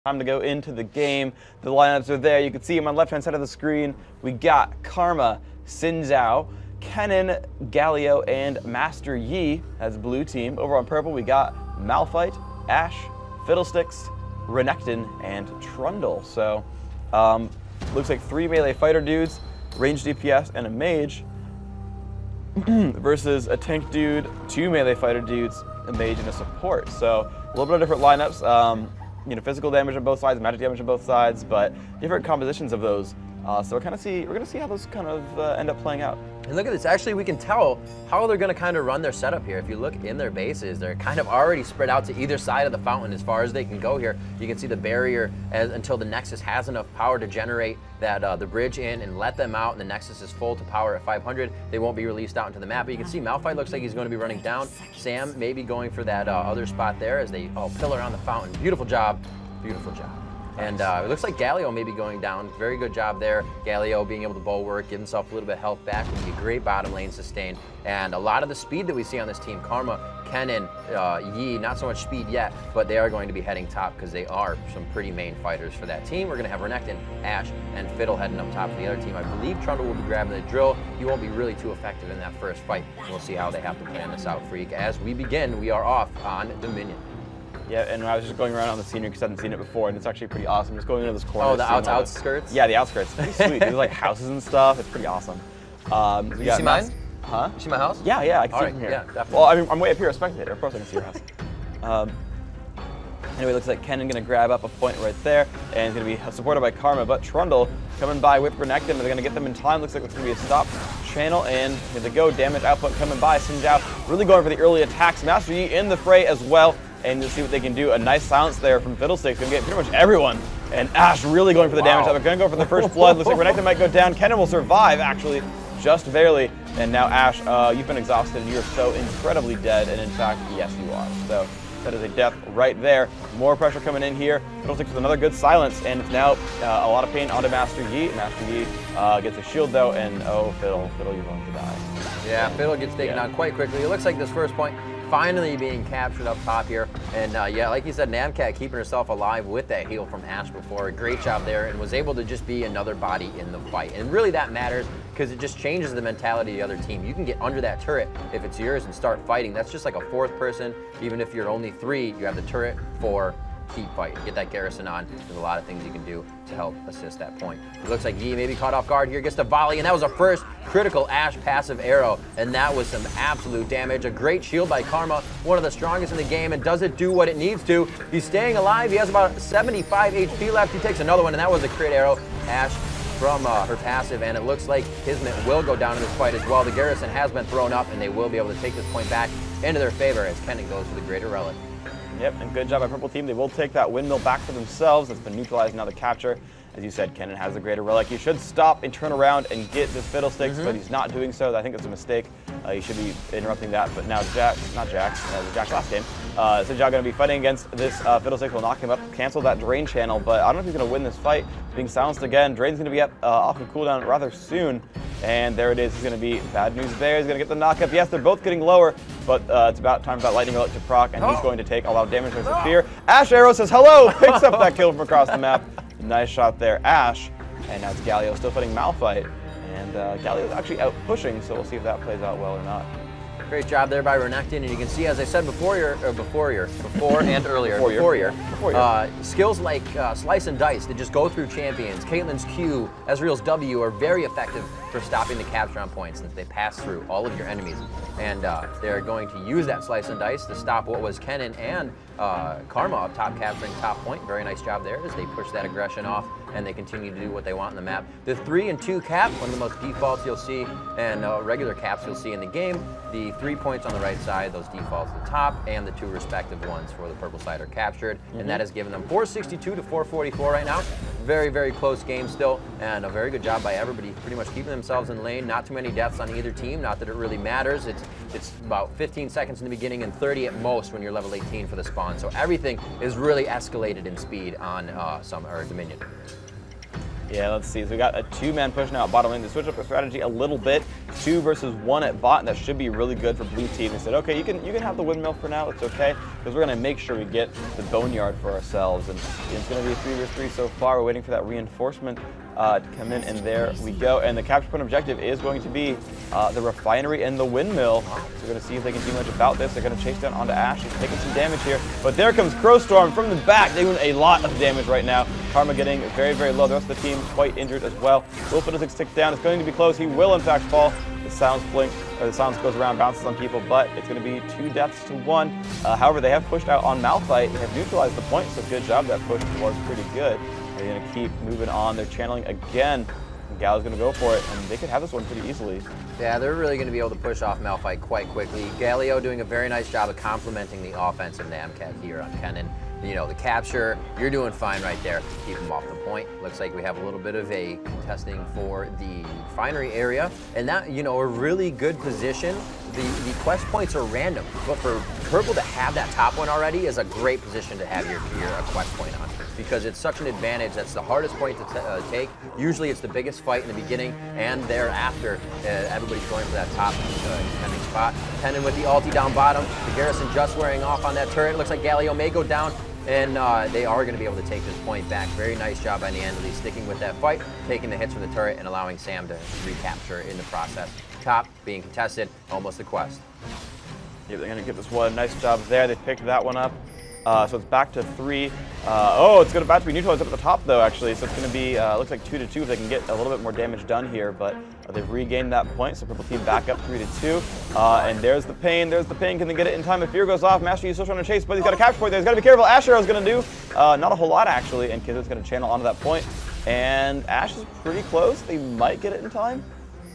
Time to go into the game. The lineups are there. You can see them on the left-hand side of the screen. We got Karma, Xin Zhao, Kennen, Galio, and Master Yi as blue team. Over on purple, we got Malphite, Ashe, Fiddlesticks, Renekton, and Trundle. So, looks like 3 melee fighter dudes, range DPS, and a mage versus a tank dude, 2 melee fighter dudes, a mage, and a support. So, a little bit of different lineups. You know, physical damage on both sides, magic damage on both sides, but different compositions of those. So we're gonna see how those kind of end up playing out. And look at this, actually we can tell how they're gonna kind of run their setup here. If you look in their bases, they're kind of already spread out to either side of the fountain as far as they can go here. You can see the barrier until the Nexus has enough power to generate that the bridge in and let them out, and the Nexus is full to power at 500. They won't be released out into the map, but you can see Malphite looks like he's going to be running down. Sam maybe going for that other spot there as they pillar on the fountain. Beautiful job, beautiful job. And it looks like Galio may be going down. Very good job there. Galio being able to bulwark, give himself a little bit of health back, would be a great bottom lane sustain. And a lot of the speed that we see on this team, Karma, Kennen, Yi, not so much speed yet, but they are going to be heading top because they are some pretty main fighters for that team. We're going to have Renekton, Ashe, and Fiddle heading up top for the other team. I believe Trundle will be grabbing the drill. He won't be really too effective in that first fight. We'll see how they have to plan this out, Freak. As we begin, we are off on Dominion. Yeah, and I was just going around on the scenery because I hadn't seen it before, and it's actually pretty awesome. Just going into this corner. Oh, the outskirts? Yeah, the outskirts. It's pretty sweet. There's like houses and stuff. It's pretty awesome. You see mine? Huh? You see my house? Yeah, I can see it from here. Yeah, definitely. Well, I mean, I'm way up here, a spectator. Of course I can see your house. Anyway, looks like Kennen gonna grab up a point right there, and he's gonna be supported by Karma, but Trundle coming by with Renekton. They're gonna get them in time. Looks like it's gonna be a stop channel, and here they go. Damage output coming by. Xin Zhao really going for the early attacks. Master Yi in the fray as well. And you'll see what they can do. A nice silence there from Fiddlesticks. Gonna get pretty much everyone. And Ashe really going for the damage. They're gonna go for the first blood. Looks like Renekton might go down. Kennen will survive, actually, just barely. And now Ashe, you've been exhausted and you're so incredibly dead. And in fact, yes, you are. So that is a death right there. More pressure coming in here. Fiddlesticks with another good silence. And it's now a lot of pain onto Master Yi. Master Yi gets a shield though. And oh, Fiddle, you're going to die. Yeah, Fiddle gets taken down quite quickly. It looks like this first point finally being captured up top here. And yeah, like you said, Namcat keeping herself alive with that heal from Ashe before. Great job there, and was able to just be another body in the fight. And really that matters because it just changes the mentality of the other team. You can get under that turret if it's yours and start fighting. That's just like a fourth person. Even if you're only 3, you have the turret, 4, keep fighting. Get that garrison on. There's a lot of things you can do to help assist that point. It looks like Yi maybe caught off guard here, gets the volley, and that was a first critical Ashe passive arrow, and that was some absolute damage. A great shield by Karma, one of the strongest in the game, and does it do what it needs to. He's staying alive. He has about 75 HP left. He takes another one, and that was a crit arrow. Ashe from her passive, and it looks like Kismet will go down in this fight as well. The garrison has been thrown up, and they will be able to take this point back into their favor as Kennen goes for the greater relic. Yep, and good job by Purple Team. They will take that windmill back for themselves. That's been neutralized now, the capture. As you said, Kennen has the greater relic. He should stop and turn around and get this Fiddlesticks, but he's not doing so. I think it's a mistake. He should be interrupting that, but now Jack's last game. So Jack going to be fighting against this Fiddlesticks. Will knock him up, cancel that drain channel, but I don't know if he's going to win this fight. Being silenced again. Drain's going to be up off of cooldown rather soon. And there it is. He's going to be bad news there. He's going to get the knockup. Yes, they're both getting lower, but it's about time for that lightning relic to proc, and he's going to take a lot of damage from Fear. Ashe Arrow says hello, picks up that kill from across the map. Nice shot there, Ashe. And now it's Galio still fighting Malphite. And Galio's actually out pushing, so we'll see if that plays out well or not. Great job there by Renekton, and you can see, as I said before and earlier, skills like Slice and Dice that just go through champions. Caitlyn's Q, Ezreal's W are very effective for stopping the capture on points since they pass through all of your enemies. And they're going to use that Slice and Dice to stop what was Kennen and Karma up top capturing top point. Very nice job there as they push that aggression off and they continue to do what they want in the map. The 3 and 2 cap, one of the most defaults you'll see, and regular caps you'll see in the game. The 3 points on the right side, those defaults at the top, and the 2 respective ones for the purple side are captured. And that has given them 462 to 444 right now. Very, very close game still, and a very good job by everybody pretty much keeping themselves in lane. Not too many deaths on either team, not that it really matters. It's about 15 seconds in the beginning and 30 at most when you're level 18 for the spawn. So everything is really escalated in speed on Dominion. Yeah, let's see. So we got a 2-man push now at bottom lane. They switch up their strategy a little bit. 2 versus 1 at bot, and that should be really good for blue team. They said, okay, you can have the windmill for now. It's okay, because we're going to make sure we get the boneyard for ourselves. And it's going to be a 3 versus 3 so far. We're waiting for that reinforcement to come in, and there we go. And the capture point objective is going to be the refinery and the windmill. So we're going to see if they can do much about this. They're going to chase down onto Ash. He's taking some damage here, but there comes Crowstorm from the back, doing a lot of damage right now. Karma getting very, very low. The rest of the team quite injured as well. Will Fiddlesticks tick down. It's going to be close. He will, in fact, fall. The silence blink, or the silence goes around, bounces on people, but it's going to be 2 deaths to 1. However, they have pushed out on Malphite. They have neutralized the point, so good job. That push was pretty good. They're going to keep moving on. They're channeling again. Gal's going to go for it, and they could have this one pretty easily. Yeah, they're really going to be able to push off Malphite quite quickly. Galio doing a very nice job of complementing the offensive Namcat here on Kennen. You know, the capture, you're doing fine right there. Keep him off the point. Looks like we have a little bit of a contesting for the refinery area. And that, you know, a really good position. The quest points are random, but for Purple to have that top one already is a great position to have your quest point on, because it's such an advantage. That's the hardest point to take. Usually it's the biggest fight in the beginning, and thereafter everybody's going for that top defending spot. Kennen with the ulti down bottom. The Garrison just wearing off on that turret. It looks like Galio may go down, and they are going to be able to take this point back. Very nice job by Neandali sticking with that fight, taking the hits from the turret, and allowing Sam to recapture in the process. Top being contested, almost the quest. Yeah, they're going to get this one. Nice job there. They picked that one up. So it's back to 3. Oh, it's about to be neutralized up at the top, though, actually. So it's going to be, looks like 2 to 2 if they can get a little bit more damage done here. But they've regained that point, so Purple Team back up 3 to 2. And there's the pain. There's the pain. Can they get it in time? If Fear goes off, Master Yi's still trying to chase, but he's got a capture point there. He's got to be careful. Ash Arrow's going to do not a whole lot, actually. And Kiz's going to channel onto that point. And Ash is pretty close. They might get it in time.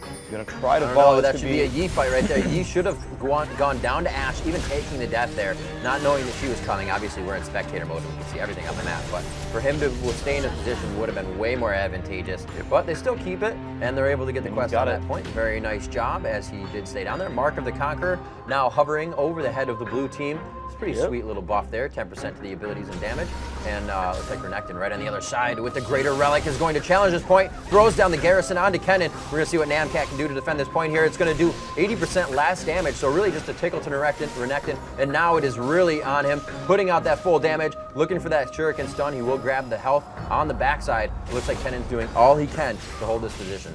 He's going to try to follow. That should be a Yi fight right there. Yi should have gone down to Ash, even taking the death there, not knowing that she was coming. Obviously, we're in spectator mode, and we can see everything on the map, but for him to stay in a position would have been way more advantageous. But they still keep it, and they're able to get the quest on that point. Very nice job, as he did stay down there. Mark of the Conqueror now hovering over the head of the blue team. Pretty sweet little buff there, 10% to the abilities and damage. And looks like Renekton right on the other side with the Greater Relic is going to challenge this point. Throws down the Garrison onto Kennen. We're going to see what Namcat can do to defend this point here. It's going to do 80% less damage, so really just a tickle to Renekton. And now it is really on him, putting out that full damage, looking for that Shuriken stun. He will grab the health on the backside. It looks like Kennen's doing all he can to hold this position.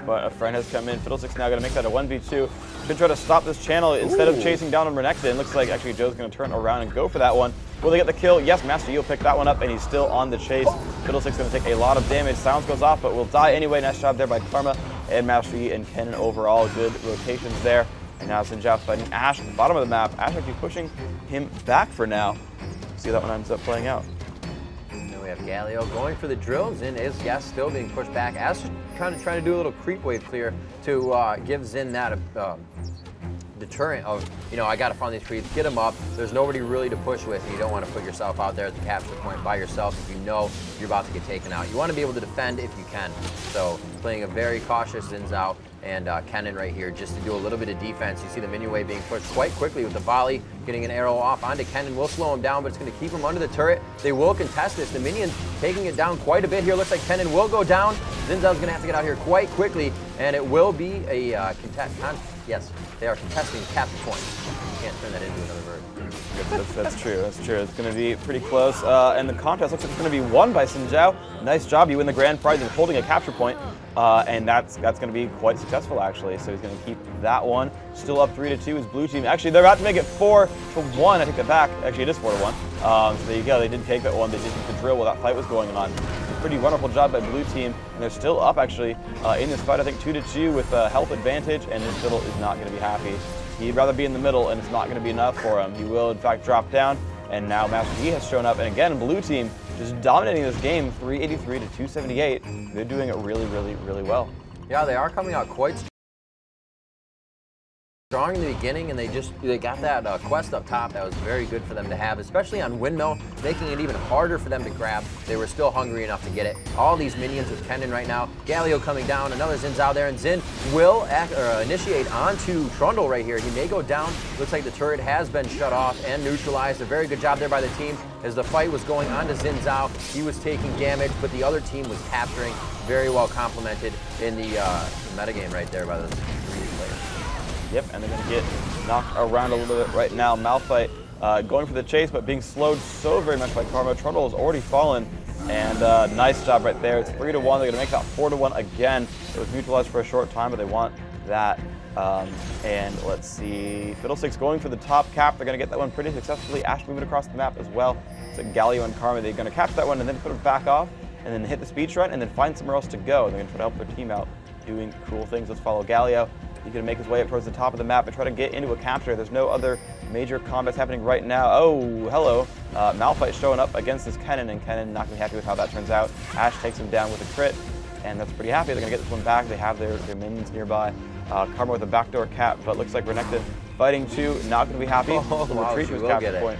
But a friend has come in. Fiddlesticks now going to make that a 1v2. Should try to stop this channel instead of chasing down on Renekton. Looks like actually Joe's going to turn around and go for that one. Will they get the kill? Yes, Master Yi will pick that one up, and he's still on the chase. Fiddlesticks going to take a lot of damage. Silence goes off, but will die anyway. Nice job there by Karma and Master Yi and Kennen overall. Good rotations there. And now Sinjao fighting Ash at the bottom of the map. Ash actually pushing him back for now. See how that one ends up playing out. We have Galio going for the drills, and is still being pushed back. Ash trying to do a little creep wave clear to give Xin that deterrent of, you know, I got to find these creeps, get them up. There's nobody really to push with. You don't want to put yourself out there at the capture point by yourself if you know you're about to get taken out. You want to be able to defend if you can. So playing a very cautious Zin's out, and Kennen right here just to do a little bit of defense. You see the minion wave being pushed quite quickly with the volley, getting an arrow off onto Kennen. Will slow him down, but it's going to keep him under the turret. They will contest this. The minion taking it down quite a bit here. Looks like Kennen will go down. Zinzao's going to have to get out here quite quickly, and it will be a contest. Yes, they are contesting capture point. You can't turn that into another verb. That's true. That's true. It's going to be pretty close. And the contest looks like it's going to be won by Sinjao. Nice job. You win the grand prize of holding a capture point. And that's going to be quite successful, actually. So he's going to keep that one. Still up 3 to 2 is blue team. Actually, they're about to make it 4 to 1. I take that back. Actually, it is 4 to 1. So there you go. They did take that one. They did the drill while that fight was going on. Pretty wonderful job by blue team. And they're still up, actually, in this fight. I think 2 to 2 with health advantage. And this Fiddle is not going to be happy. He'd rather be in the middle, and it's not going to be enough for him. He will, in fact, drop down. And now Master Yi has shown up. And again, blue team just dominating this game, 383 to 278. They're doing it really, really, really well. Yeah, they are coming out quite strong in the beginning, and they got that quest up top that was very good for them to have, especially on Windmill, making it even harder for them to grab. They were still hungry enough to get it. All these minions with Kennen right now. Galio coming down, another Zin's out there, and Zin will initiate onto Trundle right here. He may go down. Looks like the turret has been shut off and neutralized. A very good job there by the team as the fight was going on to Xin Zhao. He was taking damage, but the other team was capturing. Very well complemented in the metagame right there by those three players. Yep, and they're going to get knocked around a little bit right now. Malphite going for the chase, but being slowed so very much by Karma. Trundle has already fallen, and nice job right there. It's 3-1. They're going to make that 4-1 again. It was neutralized for a short time, but they want that. And let's see, Fiddlesticks going for the top cap. They're going to get that one pretty successfully. Ash moving across the map as well. So Galio and Karma, they're going to catch that one and then put it back off, and then hit the speed shrine, and then find somewhere else to go. They're going to try to help their team out doing cool things. Let's follow Galio. He's going to make his way up towards the top of the map and try to get into a capture. There's no other major combats happening right now. Oh, hello. Malphite showing up against this Kennen, and Kennen not going to be happy with how that turns out. Ash takes him down with a crit, and that's pretty happy. They're going to get this one back. They have their minions nearby. Karma with a backdoor cap, but looks like Renekton fighting too. Not going to be happy. Oh, wow, retreat to his capture point.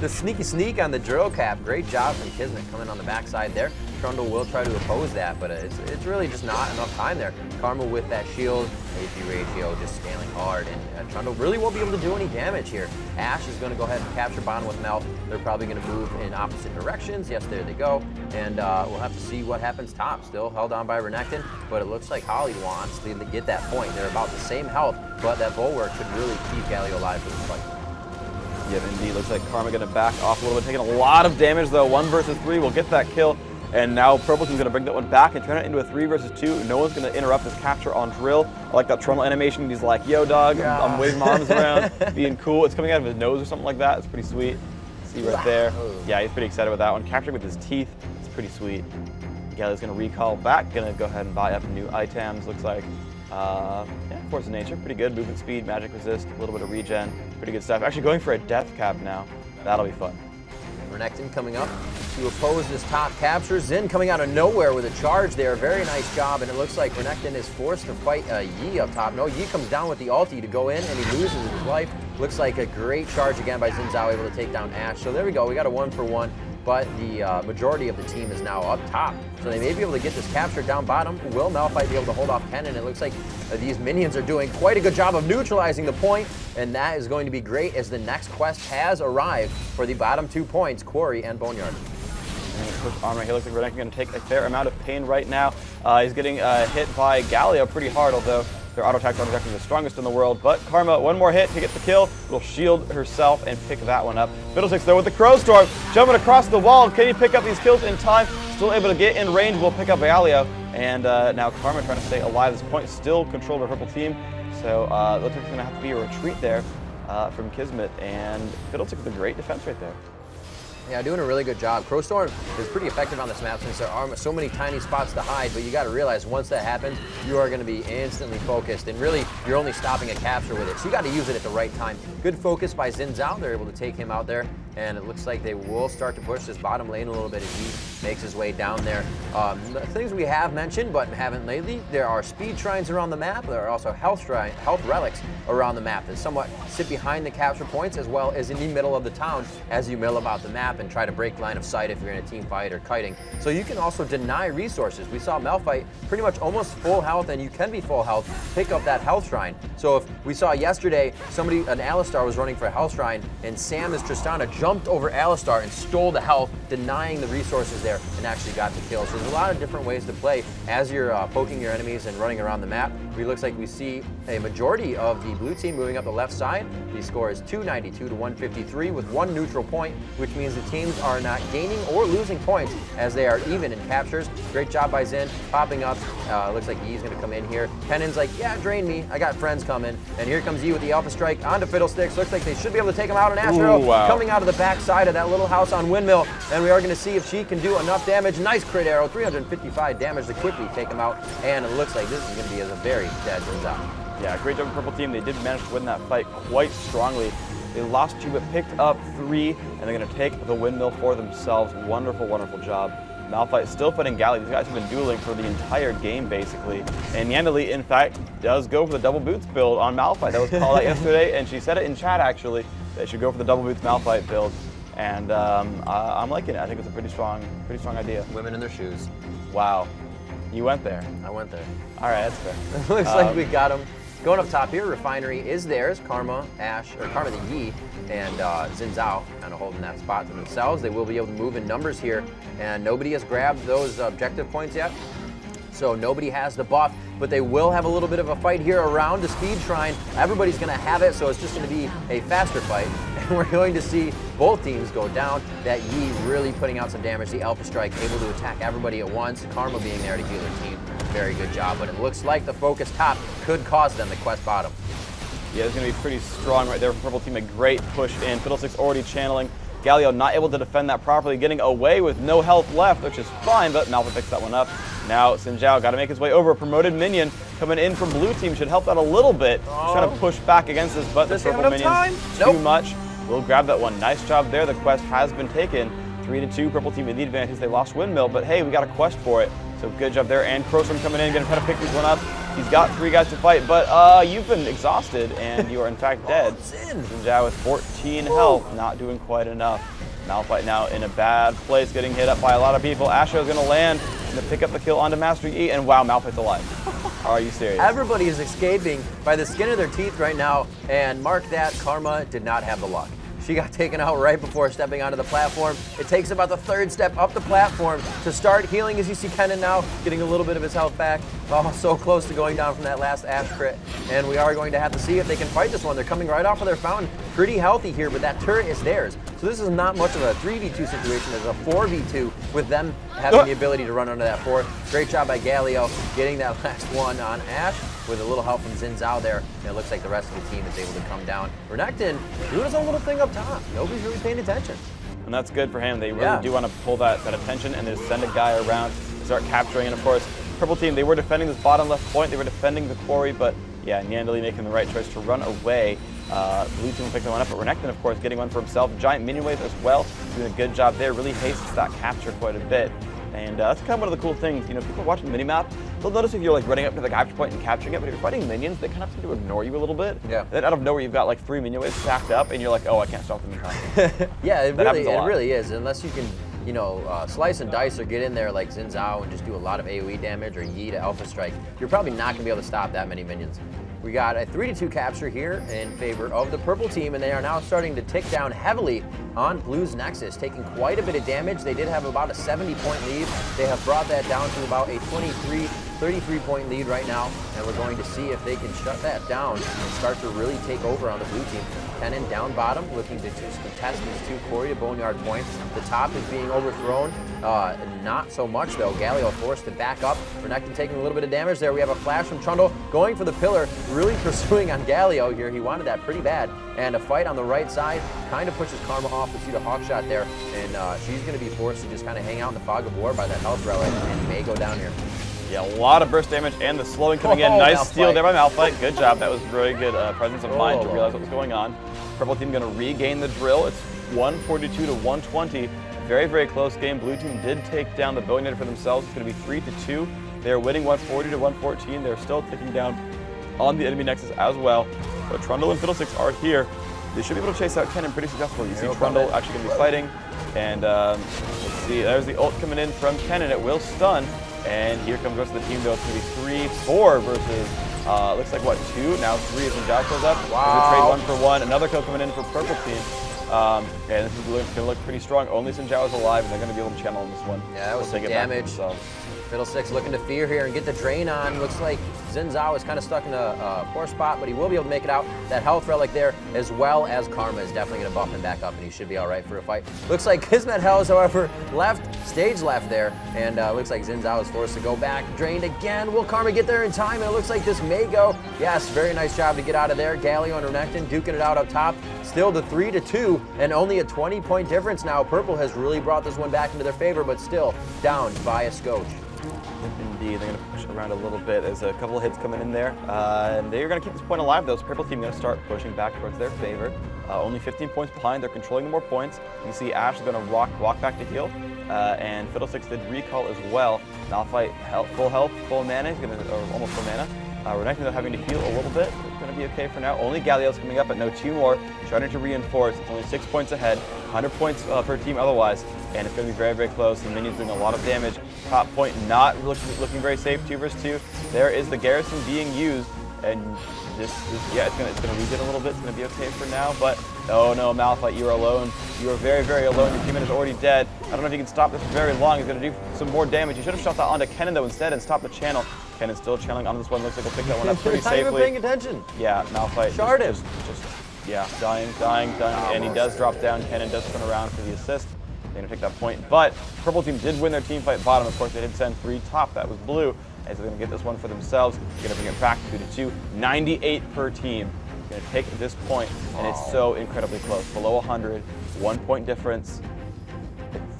The sneaky sneak on the drill cap. Great job from Kismet coming on the backside there. Trundle will try to oppose that, but it's really just not enough time there. Karma with that shield, AP ratio just scaling hard, and Trundle really won't be able to do any damage here. Ash is going to go ahead and capture bottom with Mel. They're probably going to move in opposite directions. Yes, there they go. And we'll have to see what happens top. Still held on by Renekton, but it looks like Holly wants to get that point. They're about the same health, but that bulwark could really keep Galio alive for this fight. Yep, indeed. Looks like Karma going to back off a little bit, taking a lot of damage though. 1 versus 3 will get that kill. And now Purple Team's going to bring that one back and turn it into a 3 versus 2. No one's going to interrupt this capture on Drill. I like that Trundle animation. He's like, yo, dog, I'm waving my arms around, being cool. It's coming out of his nose or something like that. It's pretty sweet. See right there. Yeah, he's pretty excited with that one. Capturing with his teeth. It's pretty sweet. Galio's going to recall back. Going to go ahead and buy up new items. Looks like, yeah, Force of Nature. Pretty good. Movement speed, magic resist, a little bit of regen. Pretty good stuff. Actually going for a death cap now. That'll be fun. Renekton coming up to oppose this top capture. Zin coming out of nowhere with a charge there. Very nice job, and it looks like Renekton is forced to fight Yi up top. No, Yi comes down with the ulti to go in, and he loses his life. Looks like a great charge again by Xin Zhao, able to take down Ash. So there we go. We got a 1-for-1. But the majority of the team is now up top. So they may be able to get this capture down bottom. Will Malphite be able to hold off Kennen? It looks like these minions are doing quite a good job of neutralizing the point, and that is going to be great as the next quest has arrived for the bottom 2 points, Quarry and Boneyard. And push armor here. Looks like Renekton going to take a fair amount of pain right now. He's getting hit by Galio pretty hard, although their auto attack is the strongest in the world. But Karma, one more hit to get the kill, will shield herself and pick that one up. Fiddlesticks though with the Crow Storm, jumping across the wall. Can he pick up these kills in time? Still able to get in range, will pick up Galio. And now Karma trying to stay alive. This point still controlled by Purple Team. So it looks like it's going to have to be a retreat there from Kismet. And Fiddlesticks with a great defense right there. Yeah, doing a really good job. Crowstorm is pretty effective on this map since there are so many tiny spots to hide, but you got to realize once that happens, you are going to be instantly focused, and really, you're only stopping a capture with it, so you got to use it at the right time. Good focus by Xin Zhao. They're able to take him out there, and it looks like they will start to push this bottom lane a little bit as he makes his way down there. Things we have mentioned, but haven't lately, there are speed shrines around the map. There are also health relics around the map that somewhat sit behind the capture points as well as in the middle of the town as you mill about the map and try to break line of sight if you're in a team fight or kiting. So you can also deny resources. We saw Malphite pretty much almost full health, and you can be full health, pick up that health shrine. So if we saw yesterday, an Alistar was running for a health shrine, and Sam as Tristana jumped over Alistar and stole the health, denying the resources there, and actually got the kill. So there's a lot of different ways to play as you're poking your enemies and running around the map. It looks like we see a majority of the blue team moving up the left side. The score is 292 to 153 with 1 neutral point, which means the teams are not gaining or losing points as they are even in captures. Great job by Zen, popping up. Looks like Yi's gonna come in here. Kennen's like, yeah, drain me. I got friends coming. And here comes Yi with the Alpha Strike onto Fiddlesticks. Looks like they should be able to take him out. And Astro coming out of the back side of that little house on Windmill. And we are gonna see if she can do enough damage. Nice crit arrow, 355 damage to quickly take him out. And it looks like this is gonna be as a very dead Zinzao. Yeah, great job, Purple Team. They did manage to win that fight quite strongly. They lost 2 but picked up 3, and they're going to take the windmill for themselves. Wonderful, wonderful job Malphite still fighting Galley. These guys have been dueling for the entire game, basically. And Yandeli, in fact, does go for the double boots build on Malphite. That was called out yesterday, and she said it in chat, actually. They should go for the double boots Malphite build. And I'm liking it. I think it's a pretty strong idea. Women in their shoes. Wow. You went there. I went there. All right, that's fair. Looks like we got them. Going up top here, Refinery is theirs. Karma, Karma the Yi, and Xin Zhao kind of holding that spot to themselves. They will be able to move in numbers here, and nobody has grabbed those objective points yet. So nobody has the buff, but they will have a little bit of a fight here around the Speed Shrine. Everybody's going to have it, so it's just going to be a faster fight. And we're going to see both teams go down. That Yi really putting out some damage. The Alpha Strike able to attack everybody at once. Karma being there to heal their team. Very good job, but it looks like the focus top could cause them to quest bottom. Yeah, it's going to be pretty strong right there from Purple Team. A great push in. Fiddlesticks already channeling. Galio not able to defend that properly, getting away with no health left, which is fine, but Malphite picks that one up. Now Xin Zhao got to make his way over. Promoted minion coming in from blue team should help out a little bit. Just trying to push back against this, but the purple minions too much. We'll grab that one. Nice job there. The quest has been taken. 3-2, Purple Team in the advantage. They lost Windmill, but hey, we got a quest for it. So good job there. And Crowstorm coming in, gonna try to pick this one up. He's got 3 guys to fight, but you've been exhausted, and you are in fact dead. Xin Zhao with 14 health, not doing quite enough. Malphite now in a bad place, getting hit up by a lot of people. Asho's gonna land, gonna pick up the kill onto Master Yi, and wow, Malphite's alive. Are you serious? Everybody is escaping by the skin of their teeth right now, and mark that, Karma did not have the luck. She got taken out right before stepping onto the platform. It takes about the 3rd step up the platform to start healing, as you see Kennen now getting a little bit of his health back. Oh, so close to going down from that last Ash crit. And we are going to have to see if they can fight this one. They're coming right off of their fountain. Pretty healthy here, but that turret is theirs. So this is not much of a 3v2 situation. It's a 4v2 with them having the ability to run under that 4th. Great job by Galio getting that last one on Ash with a little help from Xin Zhao there. And it looks like the rest of the team is able to come down. Renekton doing his own little thing up top. Nobody's really paying attention. And that's good for him. They really do want to pull that attention and just send a guy around to start capturing. And of course, Purple Team, they were defending this bottom left point. They were defending the quarry, but yeah, Yandeli making the right choice to run away. Blue Team will pick that one up, but Renekton, of course, getting one for himself. Giant minion wave as well, doing a good job there. Really hasts that capture quite a bit. And that's kind of one of the cool things. You know, people watching the minimap, they'll notice if you're like running up to the capture point and capturing it, but if you're fighting minions, they kind of seem to ignore you a little bit. Yeah. And then out of nowhere, you've got like 3 minion waves stacked up, and you're like, oh, I can't stop them in time. Yeah, it really is. Unless you can, you know, slice and dice or get in there like Xin Zhao and just do a lot of AoE damage, or Yi to Alpha Strike, you're probably not going to be able to stop that many minions. We got a 3-2 capture here in favor of the Purple Team, and they are now starting to tick down heavily on Blue's Nexus, taking quite a bit of damage. They did have about a 70-point lead. They have brought that down to about a 33-point lead right now, and we're going to see if they can shut that down and start to really take over on the blue team. Kennen down bottom, looking to contest these 2 Quarry to Boneyard points. The top is being overthrown. Not so much, though. Galio forced to back up. Renekton taking a little bit of damage there. We have a flash from Trundle going for the pillar, really pursuing on Galio here. He wanted that pretty bad. And a fight on the right side kind of pushes Karma off to see the hawk shot there. And she's going to be forced to just kind of hang out in the fog of war by that health relic and may go down here. Yeah, a lot of burst damage and the slowing coming in. Nice steal there by Malphite. Good job. That was really good presence of mind to realize what was going on. Purple Team going to regain the drill. It's 142 to 120. Very, very close game. Blue Team did take down the Boneyard for themselves. It's going to be 3-2. They're winning 140 to 114. They're still ticking down on the enemy Nexus as well. But Trundle and Fiddlesticks are here. They should be able to chase out Kennen pretty successfully. You see Trundle actually going to be fighting. And let's see, there's the ult coming in from Kennen. It will stun. And here comes the rest of the team, though. It's going to be 3-4 versus, looks like, what, 2? Now 3 as Xin Zhao goes up. Wow. There's a trade 1-for-1. Another kill coming in for Purple Team. And this is going to look pretty strong. Only Xin Zhao is alive, and they're going to be able to channel in this one. Yeah, that was some damage. Fiddlesticks looking to fear here and get the drain on. Looks like Xin Zhao is kind of stuck in a poor spot, but he will be able to make it out. That health relic there, as well as Karma, is definitely going to buff him back up, and he should be all right for a fight. Looks like Kismet Hells, however, stage left there, and looks like Xin Zhao is forced to go back. Drained again. Will Karma get there in time? And it looks like this may go. Yes, very nice job to get out of there. Galio and Renekton duking it out up top. Still the 3-2, and only a 20-point difference now. Purple has really brought this one back into their favor, but still down by a scotch. Indeed, they're going to push around a little bit. There's a couple of hits coming in there. And they're going to keep this point alive, though. So Purple Team going to start pushing back towards their favor. Only 15 points behind. They're controlling the more points. You see Ash is going to walk back to heal. and Fiddlesticks did recall as well. Malphite full health, full mana, he's gonna, or almost full mana. Renekton though having to heal a little bit, it's going to be okay for now. Only Galio's coming up, but no 2 more. Trying to reinforce, it's only 6 points ahead, 100 points per team otherwise, and it's going to be very, very close. The minions doing a lot of damage. Top point not looking very safe, 2 versus 2. There is the garrison being used, and this is, yeah, it's gonna regen a little bit. It's gonna be okay for now, but oh no, Malphite, you are alone. You are very, very alone. Your teammate is already dead. I don't know if you can stop this for very long. He's gonna do some more damage. You should have shot that onto Kennen though instead and stopped the channel. Kennen's still channeling onto this one. Looks like he'll pick that one up pretty safely. Not even paying attention. Yeah, Malphite Sharded. just yeah, dying, and he does drop down. Kennen does turn around for the assist. They're gonna take that point, but purple team did win their team fight bottom. Of course, they did send 3 top. That was blue. As they're going to get this one for themselves. They're going to bring it back 2-2. 98 per team. Going to take this point, and it's so incredibly close. Below 100, 1 point difference.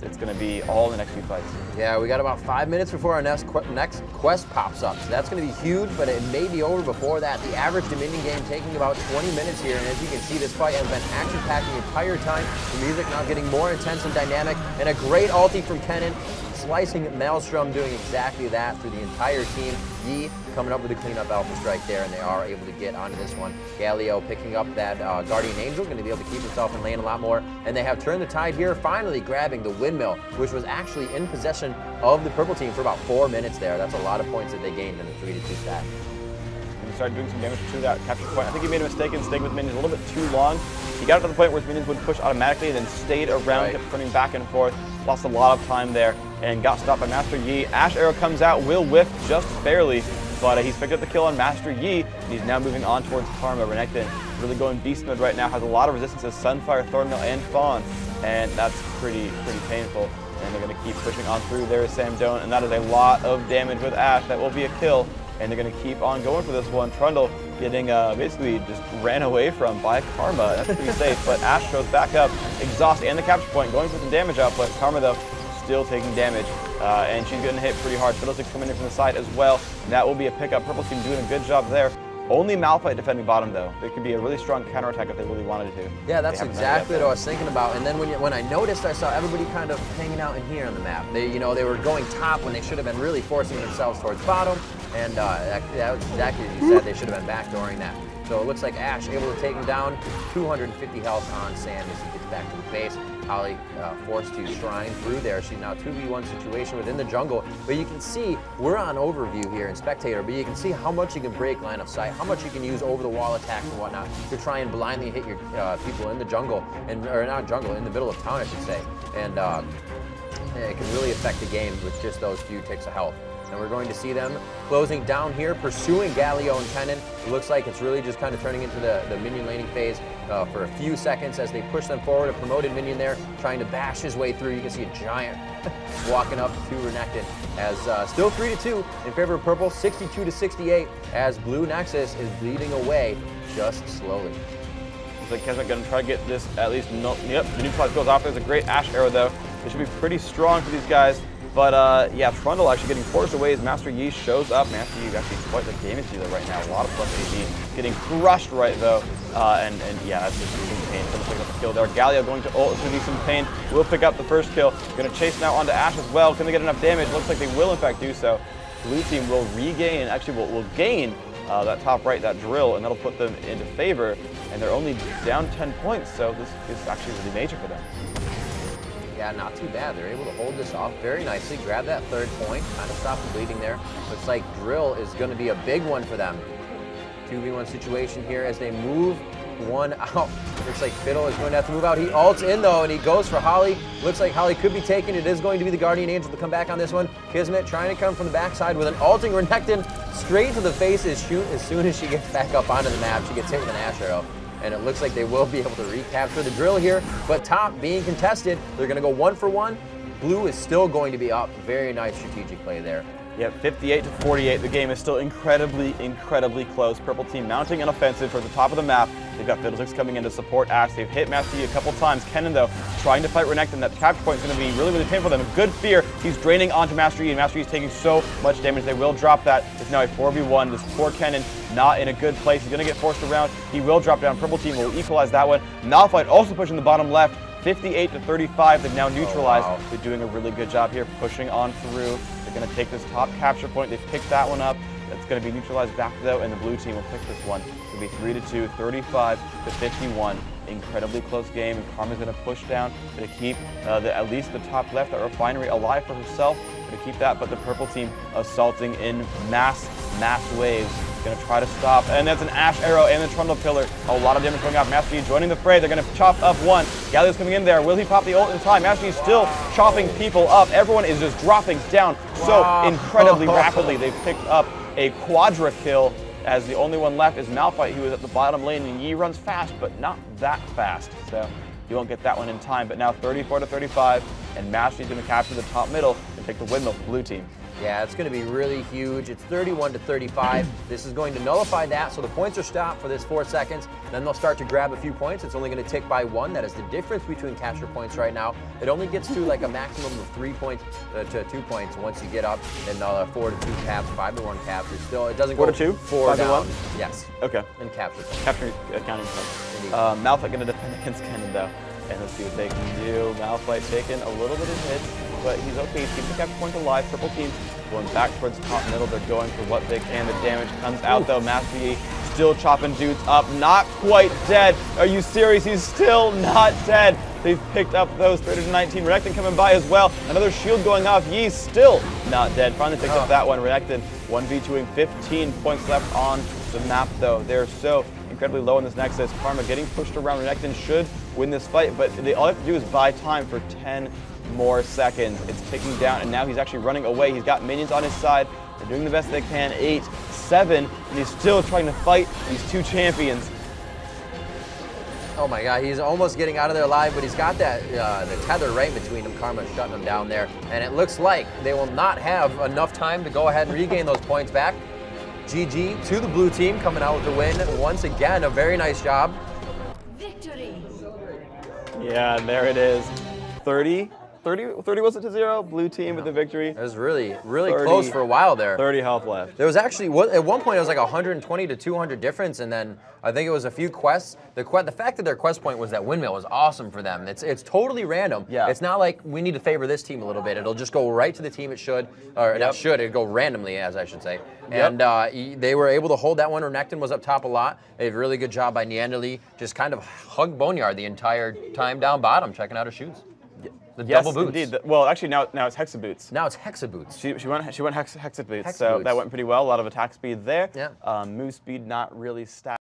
It's going to be all in the next few fights. Yeah, we got about 5 minutes before our next quest pops up. So that's going to be huge, but it may be over before that. The average Dominion game taking about 20 minutes here, and as you can see, this fight has been action-packed the entire time. The music now getting more intense and dynamic, and a great ulti from Kennen. Slicing Maelstrom, doing exactly that through the entire team. Yi coming up with a cleanup alpha strike there, and they are able to get onto this one. Galio picking up that Guardian Angel, going to be able to keep himself in lane a lot more. And they have turned the tide here, finally grabbing the windmill, which was actually in possession of the purple team for about 4 minutes there. That's a lot of points that they gained in the 3-2 stat. And he started doing some damage to that capture point. I think he made a mistake in staying with minions a little bit too long. He got to the point where his minions would push automatically and then stayed around, kept running back and forth. Lost a lot of time there and got stopped by Master Yi. Ash Arrow comes out, will whiff just barely, but he's picked up the kill on Master Yi, and he's now moving on towards Karma. Renekton really going beast mode right now, has a lot of resistances, Sunfire, Thornmail, and Fawn, and that's pretty painful. And they're going to keep pushing on through. There is Samdone, and that is a lot of damage with Ash. That will be a kill, and they're going to keep on going for this one. Trundle getting basically just ran away from by Karma. That's pretty safe, but Ash shows back up, exhaust and the capture point, going for some damage output. Karma though, still taking damage, and she's getting hit pretty hard. Fiddlesticks coming in from the side as well. And that will be a pickup. Purple team doing a good job there. Only Malphite defending bottom though. There could be a really strong counterattack if they really wanted to. Yeah, that's exactly what I was thinking about. And then when I noticed, I saw everybody kind of hanging out in here on the map. They, they were going top when they should have been really forcing themselves towards bottom. And that was exactly as you said. They should have been backdooring that. So it looks like Ash able to take him down. 250 health on Sam as he gets back to the base. Holly forced to shrine through there. She's now 2v1 situation within the jungle. But you can see, we're on overview here in Spectator, but you can see how much you can break line of sight, how much you can use over the wall attacks and whatnot to try and blindly hit your people in the jungle, or not jungle, in the middle of town, I should say. And it can really affect the game with just those few ticks of health. And we're going to see them closing down here, pursuing Galio and Kennen. It looks like it's really just kind of turning into the minion laning phase for a few seconds as they push them forward. A promoted minion there trying to bash his way through. You can see a giant walking up to Renekton as still 3-2 in favor of purple, 62-68 as blue Nexus is bleeding away just slowly. Looks like Kesmet going to try to get this at least. Yep, the neutralize goes off. There's a great Ash Arrow though. It should be pretty strong for these guys. But yeah, Trundle actually getting forced away as Master Yi shows up. Master Yi actually quite the damage dealer right now. A lot of plus AD. Getting crushed right though. And yeah, that's just some pain. Gonna pick up the kill there. Galio going to ult. It's gonna be some pain. Will pick up the first kill. Gonna chase now onto Ash as well. Can they get enough damage? Looks like they will in fact do so. Blue team will regain, actually will gain that top right, that drill, and that'll put them into favor. And they're only down 10 points, so this is actually really major for them. Yeah, not too bad. They're able to hold this off very nicely, grab that third point, kind of stop the bleeding there. Looks like drill is going to be a big one for them. 2v1 situation here as they move one out. Looks like Fiddle is going to have to move out. He ults in though, and he goes for Holly. Looks like Holly could be taken. It is going to be the Guardian Angel to come back on this one. Kismet trying to come from the backside with an ulting Renekton straight to the face as soon as she gets back up onto the map. She gets hit with an Ash Arrow. And it looks like they will be able to recapture the drill here. But top being contested, they're going to go 1-for-1. Blue is still going to be up. Very nice strategic play there. Yep, 58-48. The game is still incredibly close. Purple team mounting an offensive towards the top of the map. They've got Fiddlesticks coming in to support Ash. They've hit Master Yi a couple times. Kennen, though, trying to fight Renekton. That capture point is going to be really painful for them. Good fear. He's draining onto Master Yi, and Master Yi is taking so much damage. They will drop that. It's now a 4v1. This poor Kennen not in a good place. He's going to get forced around. He will drop down. Purple team will equalize that one. Malphite also pushing the bottom left. 58 to 35. They've now neutralized. Oh, wow. They're doing a really good job here, pushing on through. They're going to take this top capture point. They've picked that one up. That's going to be neutralized back though, and the blue team will pick this one. It's going to be 3-2, 35 to 51. Incredibly close game, and Karma's going to push down to keep at least the top left, that refinery, alive for herself. To keep that, but the purple team assaulting in mass waves. Going to try to stop, and that's an Ash Arrow and the Trundle Pillar. A lot of damage going off. Master Yi joining the fray. They're going to chop up one. Galio's coming in there. Will he pop the ult in time? Master Yi's still chopping people up. Everyone is just dropping down so incredibly rapidly. They've picked up a quadra kill, as the only one left is Malphite, who is at the bottom lane, and Yi runs fast, but not that fast. So you won't get that one in time. But now 34 to 35, and Master Yi's going to capture the top middle and take the windmill for blue team. Yeah, it's going to be really huge. It's 31 to 35. This is going to nullify that, so the points are stopped for this 4 seconds. Then they'll start to grab a few points. It's only going to tick by 1. That is the difference between capture points right now. It only gets to like a maximum of 3 points to 2 points once you get up. And 4 to 2 caps, 5 to 1 caps. It's still, it doesn't 4 go to 2, 4 5 down. to 1. Yes. Okay. And capture points. Capture counting points. Malphite going to defend against Kennen though. And let's see what they can do. Malphite taking a little bit of hits, but he's okay. He's keeping the capture point alive. Purple team going back towards top middle. They're going for what they can. The damage comes out though. Master Yi still chopping dudes up. Not quite dead. Are you serious? He's still not dead. They've picked up those 30 to 19. Renekton coming by as well. Another shield going off. Yi's still not dead. Finally picks up that one. Renekton 1v2ing, 15 points left on the map though. They're so incredibly low in this Nexus. Karma getting pushed around. Renekton should win this fight, but all they have to do is buy time for 10 more seconds. It's ticking down, and now he's actually running away. He's got minions on his side. They're doing the best they can. 8, 7, and he's still trying to fight these two champions. Oh my god, he's almost getting out of there alive, but he's got that the tether right between them. Karma shutting him down there, and it looks like they will not have enough time to go ahead and regain those points back. GG to the blue team, coming out with the win once again. A very nice job. Victory. Yeah, there it is. 30 was it to 0? Blue team with the victory. It was really close for a while there. 30 health left. There was actually, at one point it was like 120 to 200 difference, and then I think it was a few quests. The fact that their quest point was that windmill was awesome for them. It's totally random. Yeah. It's not like we need to favor this team a little bit. It'll just go right to the team it should, or not should, it'll go randomly, as I should say. And they were able to hold that one. Renekton was up top a lot. They did a really good job by Neanderly, just kind of hugged Boneyard the entire time down bottom, checking out her shoes. The double boots. Indeed. Well, actually, now it's Hexa boots. Now it's Hexa boots. She went Hexa boots, Hexa so boots. that went pretty well. A lot of attack speed there. Yeah. Move speed not really stat.